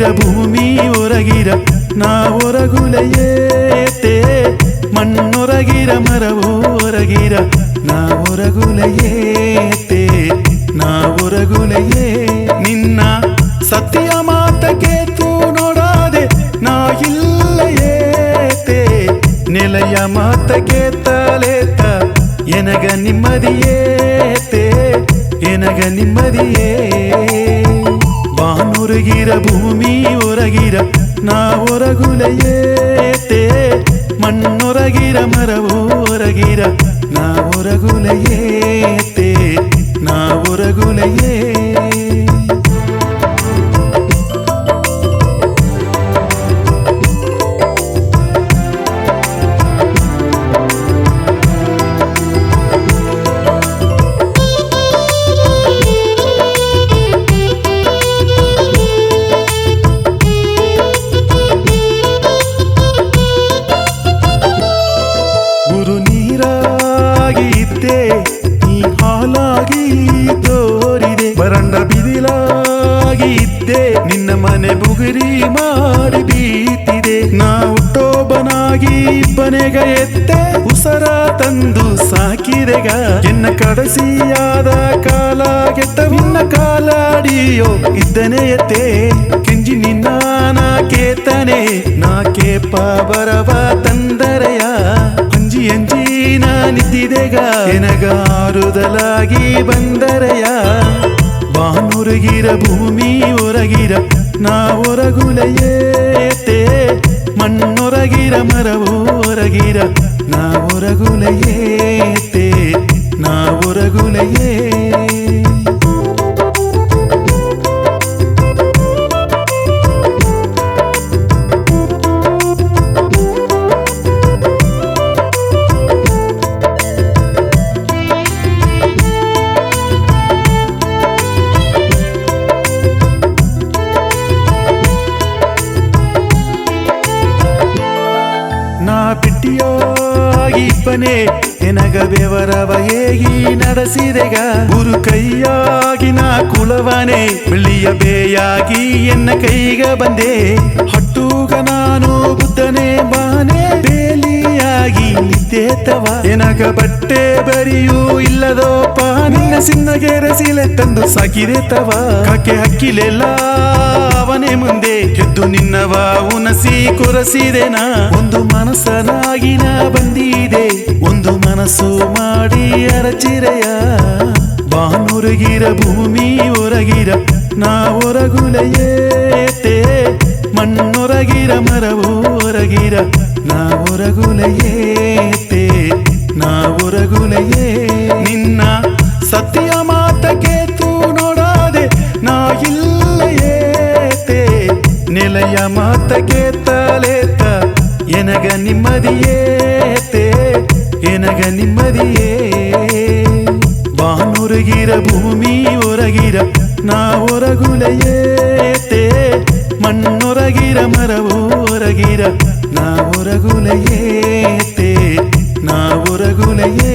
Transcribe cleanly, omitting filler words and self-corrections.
ಬಾನೊರಗಿರ ಭೂಮಿ ಹೊರಗಿರ ನಾ ಹೊರಗುಲೆಯೇತೆ ಮಣ್ಣೊರಗಿರ ಮರವೋ ಹೊರಗಿರ ನಾ ಹೊರಗುಲೆಯೇತೆ ನಾ ಹೊರಗುಲೆಯೇ ನಿನ್ನ ಸತ್ಯ ಮಾತ ಕೇತು ನೋಡಾದೆ ನಾ ಇಲ್ಲಯೇತೆ ನೆಲೆಯ ಮಾತ ಕೇತಲೇತ ಎನಗ ನಿಮ್ಮದಿಯೇತೆ ಎನಗ ನಿಮ್ಮದಿಯೇ ಬಾನೊರಗಿರ ಭೂಮಿ ಹೊರಗಿರ ನಾ ಹೊರಗುಲೆಯೇತೆ ಮಣ್ಣೊರಗಿರ ಮರವೋ ಹೊರಗಿರ ನಾ ಹೊರಗುಲೆಯೇತೆ ನಾ ಹೊರಗುಲೆಯೇ ಹಾಲಾಗಿ ತೋರಿದೆ ಬರಂಡ ಬಿದಿಲಾಗಿ ಇದ್ದೆ ನಿನ್ನ ಮನೆ ಬುಗುರಿ ಮಾಡಿ ಬೀತಿದೆ ನಾ ಹುಟ್ಟೋಬನಾಗಿ ಇಬ್ಬನೆಗ ಎತ್ತೆ ಉಸರ ತಂದು ಸಾಕಿದೆಗ ಎನ್ನ ಕಡಸಿಯಾದ ಕಾಲಾಗೆಟ್ಟವಿನ್ನ ಕಾಲಾಡಿಯೋ ಇದ್ದನೆ ಎತ್ತೆ ಕೆಂಜಿ ನಿನ್ನ ನಾ ಕೇತನೆ ನಾ ಕೇಪ ಬರವ ತಂದರೆಯ ಅಂಜಿ ಅಂಜಿ ನಿದ್ದಿದೆಗ ಎನಗ ಆರುದಲಾಗಿ ಬಂದರೆಯ ಬಾನೊರಗಿರ ಭೂಮಿ ಹೊರಗಿರ ನಾ ಹೊರಗುಲೆಯೇತೆ ಮಣ್ಣೊರಗಿರ ಮರವೋ ಹೊರಗಿರ ನಾ ಹೊರಗುಲೆಯೇತೆ ನಾ ಹೊರಗುಲೆಯೇ ಪಿಟ್ಟಿಯಾಗಿ ಇಬ್ಬನೆ ಎನಗ ಬೆವರವ ಹೇಗಿ ನಡೆಸಿದೆಗ ಗುರು ಕೈಯಾಗಿ ನಾ ಕುಳವನೆ ಬೆಳ್ಳಿಯ ಬೇಯಾಗಿ ಎನ್ನ ಕೈಗ ಬಂದೆ ಹಟ್ಟುಗ ನಾನು ಬುದ್ಧನೆ ಬಾನೆ ಬೇಲಿಯಾಗಿ ನಿದ್ದೇತವ ಎನಗ ಬಟ್ಟೆ ಬರಿಯೂ ಇಲ್ಲದೋಪ ನಿನ್ನ ಸಿನ್ನಗೆರಸಿಲೆ ತಂದು ಸಾಕಿದೇತವ ಕಾಕೆ ಹಕ್ಕಿಲೆಲ್ಲ ಅವನೇ ಮುಂದೆ ಎದ್ದು ನಿನ್ನವ ಉನಸಿ ಕೊರಸಿದೆನ ಒಂದು ಮನಸ್ಸನಾಗಿ ನಾ ಬಂದಿದೆ ಒಂದು ಮನಸ್ಸು ಮಾಡಿ ಅರಚಿರೆಯ ಬಾನೊರಗಿರ ಭೂಮಿ ಹೊರಗಿರ ನಾ ಹೊರಗುಲೆಯೇತೆ ಮಣ್ಣೊರಗಿರ ಮರವೋ ಹೊರಗಿರ ನಾ ಹೊರಗುಲೆಯೇತೆ ನಾ ಹೊರಗುಲೆಯೇ ನಿನ್ನ ಸತ್ಯ ಮಾತ ಕೇತು ನೋಡಾದೆ ನಾ ಇಲ್ಲಯೇತೆ ನೆಲೆಯ ಮಾತ ಕೇತಲೇತ ಎನಗ ನಿಮ್ಮದಿಯೇತೆ ಎನಗ ನಿಮ್ಮದಿಯೇ ಬಾನೊರಗಿರ ಭೂಮಿ ಹೊರಗಿರ ನಾ ಹೊರಗುಲೆಯೇತೆ ಮಣ್ಣೊರಗಿರ ಮರವೋ ಹೊರಗಿರ ನಾ ಹೊರಗುಲೆಯೇತೆ ನಾ ಹೊರಗುಲೆಯೇ